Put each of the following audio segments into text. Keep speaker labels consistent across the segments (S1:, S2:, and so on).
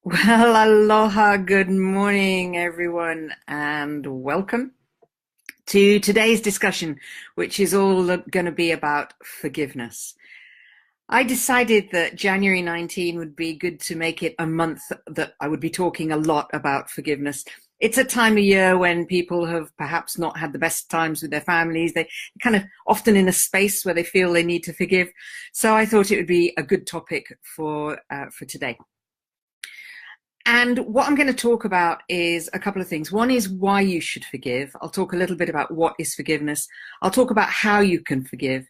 S1: Well, aloha, good morning, everyone, and welcome to today's discussion, which is all going to be about forgiveness. I decided that January 19 would be good to make it a month that I would be talking a lot about forgiveness. It's a time of year when people have perhaps not had the best times with their families. They kind of often in a space where they feel they need to forgive. So I thought it would be a good topic for today. And what I'm going to talk about is a couple of things. One is why you should forgive. I'll talk a little bit about what is forgiveness. I'll talk about how you can forgive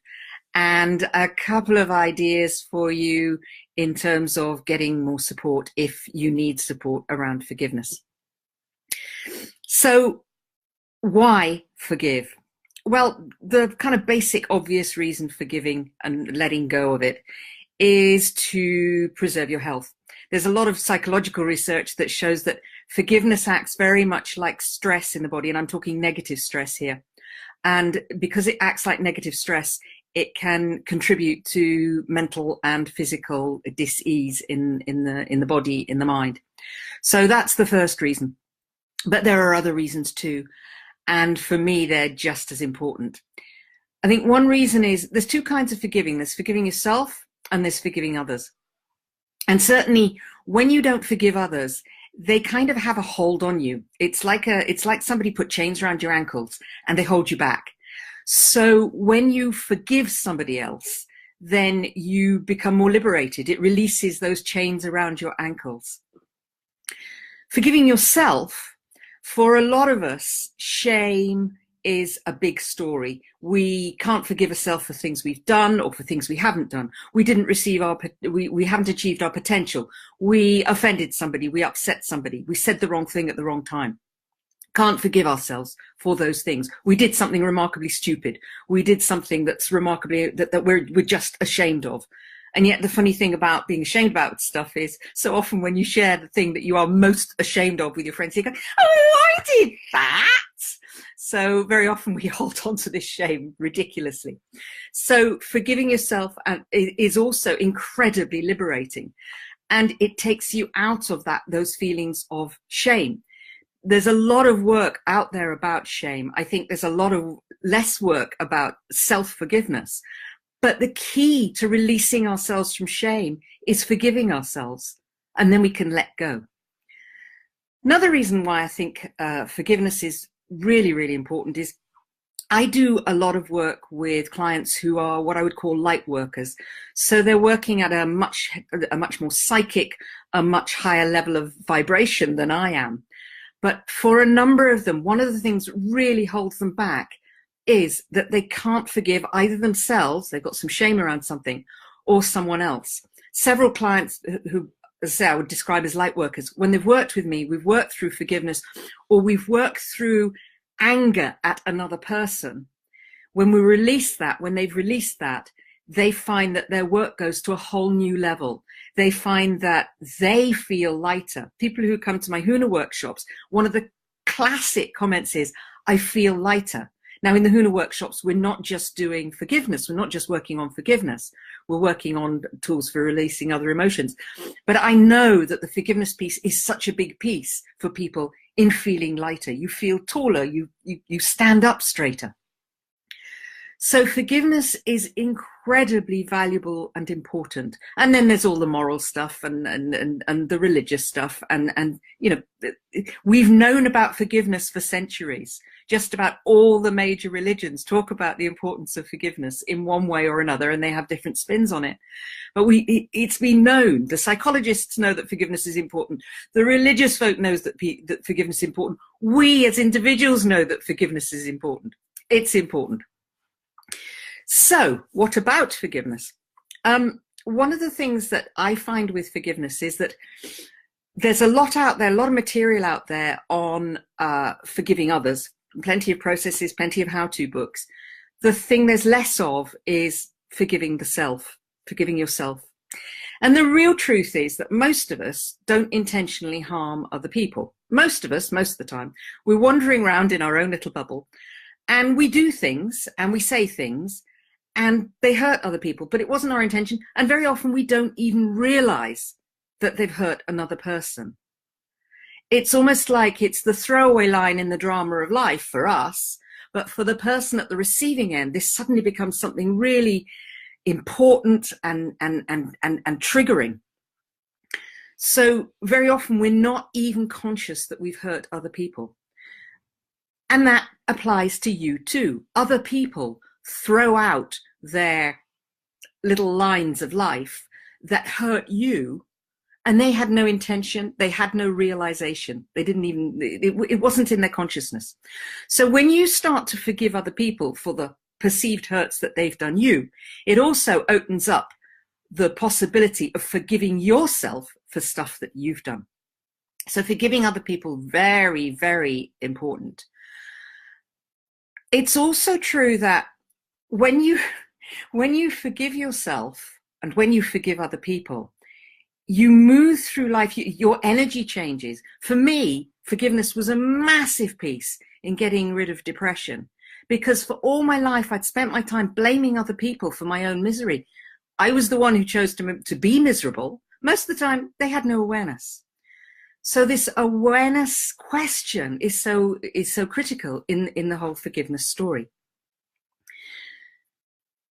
S1: and a couple of ideas for you in terms of getting more support if you need support around forgiveness. So why forgive? Well, the kind of basic obvious reason for giving and letting go of it is to preserve your health. There's a lot of psychological research that shows that forgiveness acts very much like stress in the body, and I'm talking negative stress here. And because it acts like negative stress, it can contribute to mental and physical dis-ease in the body, in the mind. So that's the first reason. But there are other reasons too. And for me, they're just as important. I think one reason is there's two kinds of forgiving. There's forgiving yourself and there's forgiving others. And certainly when you don't forgive others, they kind of have a hold on you. It's like somebody put chains around your ankles and they hold you back. So when you forgive somebody else, then you become more liberated. It releases those chains around your ankles. Forgiving yourself, for a lot of us, shame is a big story. We can't forgive ourselves for things we've done or for things we haven't done. We haven't achieved our potential. We offended somebody. We upset somebody. We said the wrong thing at the wrong time. Can't forgive ourselves for those things. We did something remarkably stupid. We did something that's remarkably, that we're just ashamed of. And yet the funny thing about being ashamed about stuff is so often when you share the thing that you are most ashamed of with your friends, you go, oh, I did that. So very often we hold on to this shame ridiculously. So forgiving yourself is also incredibly liberating. And it takes you out of those feelings of shame. There's a lot of work out there about shame. I think there's a lot of less work about self-forgiveness. But the key to releasing ourselves from shame is forgiving ourselves, and then we can let go. Another reason why I think forgiveness is really, really important is I do a lot of work with clients who are what I would call light workers. So they're working at a much more psychic, a much higher level of vibration than I am. But for a number of them, one of the things that really holds them back is that they can't forgive either themselves, they've got some shame around something, or someone else. Several clients who, as I say, I would describe as light workers, when they've worked with me, we've worked through forgiveness, or we've worked through anger at another person. When we release that, when they've released that, they find that their work goes to a whole new level. They find that they feel lighter. People who come to my Huna workshops, one of the classic comments is, I feel lighter. Now, in the Huna workshops, we're not just doing forgiveness. We're not just working on forgiveness. We're working on tools for releasing other emotions. But I know that the forgiveness piece is such a big piece for people in feeling lighter. You feel taller. You stand up straighter. So forgiveness is incredibly valuable and important. And then there's all the moral stuff and the religious stuff. And you know, we've known about forgiveness for centuries. Just about all the major religions talk about the importance of forgiveness in one way or another, and they have different spins on it. But it's been known. The psychologists know that forgiveness is important. The religious folk knows that forgiveness is important. We as individuals know that forgiveness is important. It's important. So what about forgiveness? One of the things that I find with forgiveness is that there's a lot out there, a lot of material out there on forgiving others, plenty of processes, plenty of how-to books. The thing there's less of is forgiving the self, forgiving yourself. And the real truth is that most of us don't intentionally harm other people. Most of us, most of the time, we're wandering around in our own little bubble and we do things and we say things and they hurt other people, but it wasn't our intention. And very often we don't even realize that they've hurt another person. It's almost like it's the throwaway line in the drama of life for us, but for the person at the receiving end, this suddenly becomes something really important and triggering. So very often we're not even conscious that we've hurt other people. And that applies to you too. Other people throw out their little lines of life that hurt you, and they had no intention, they had no realization, they didn't even, it wasn't in their consciousness. So when you start to forgive other people for the perceived hurts that they've done you, it also opens up the possibility of forgiving yourself for stuff that you've done. So forgiving other people, very, very important. It's also true that when you forgive yourself and when you forgive other people, you move through life, your energy changes. For me, forgiveness was a massive piece in getting rid of depression, because for all my life, I'd spent my time blaming other people for my own misery. I was the one who chose to be miserable. Most of the time, they had no awareness. So this awareness question is so critical in the whole forgiveness story.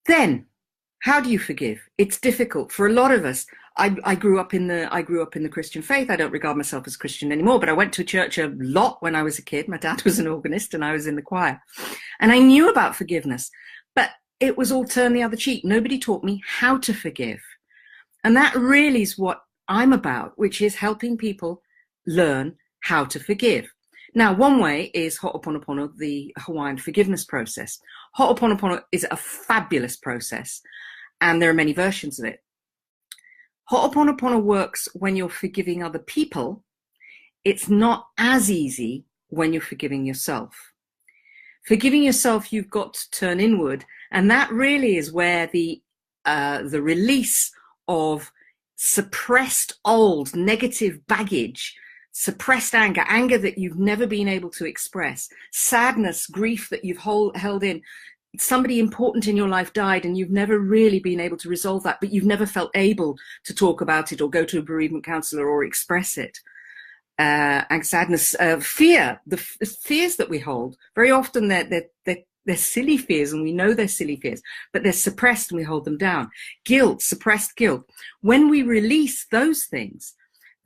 S1: Then, how do you forgive? It's difficult for a lot of us. I grew up in the Christian faith. I don't regard myself as Christian anymore, but I went to church a lot when I was a kid. My dad was an organist and I was in the choir. And I knew about forgiveness, but it was all turn the other cheek. Nobody taught me how to forgive. And that really is what I'm about, which is helping people learn how to forgive. Now, one way is Ho'oponopono, the Hawaiian forgiveness process. Ho'oponopono is a fabulous process, and there are many versions of it. Ho'oponopono works when you're forgiving other people. It's not as easy when you're forgiving yourself. Forgiving yourself, you've got to turn inward, and that really is where the release of suppressed old negative baggage, suppressed anger that you've never been able to express, sadness, grief that you've held in. Somebody important in your life died and you've never really been able to resolve that, but you've never felt able to talk about it or go to a bereavement counselor or express it. And sadness, fear, the fears that we hold, very often they're silly fears, and we know they're silly fears, but they're suppressed and we hold them down. Guilt, suppressed guilt. When we release those things,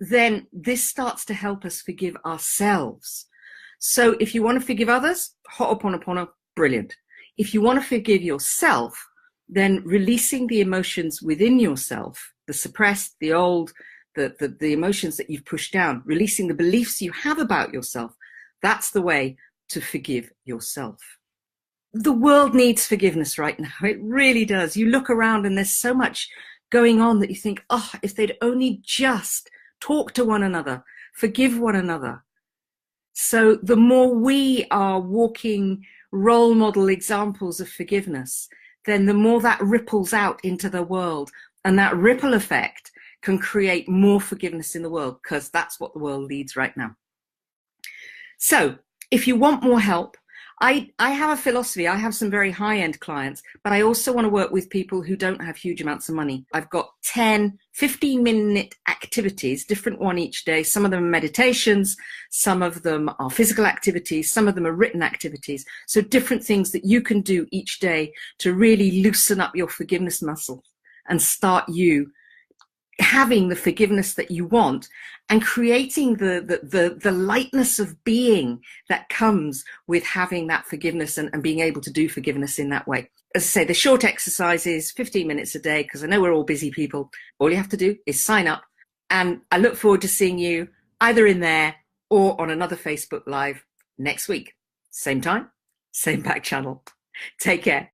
S1: then this starts to help us forgive ourselves. So if you want to forgive others, Ho'oponopono, brilliant. If you want to forgive yourself, then releasing the emotions within yourself, the suppressed, the old, the emotions that you've pushed down, releasing the beliefs you have about yourself, that's the way to forgive yourself. The world needs forgiveness right now. It really does. You look around and there's so much going on that you think, oh, if they'd only just talk to one another, forgive one another. So the more we are walking role model examples of forgiveness, then the more that ripples out into the world, and that ripple effect can create more forgiveness in the world, because that's what the world needs right now. So if you want more help, I have a philosophy. I have some very high-end clients, but I also want to work with people who don't have huge amounts of money. I've got 10, 15-minute activities, different one each day. Some of them are meditations, some of them are physical activities, some of them are written activities. So different things that you can do each day to really loosen up your forgiveness muscle and start you having the forgiveness that you want, and creating the lightness of being that comes with having that forgiveness and being able to do forgiveness in that way. As I say, the short exercises, 15 minutes a day, because I know we're all busy people. All you have to do is sign up, and I look forward to seeing you either in there or on another Facebook Live next week. Same time, same back channel. Take care.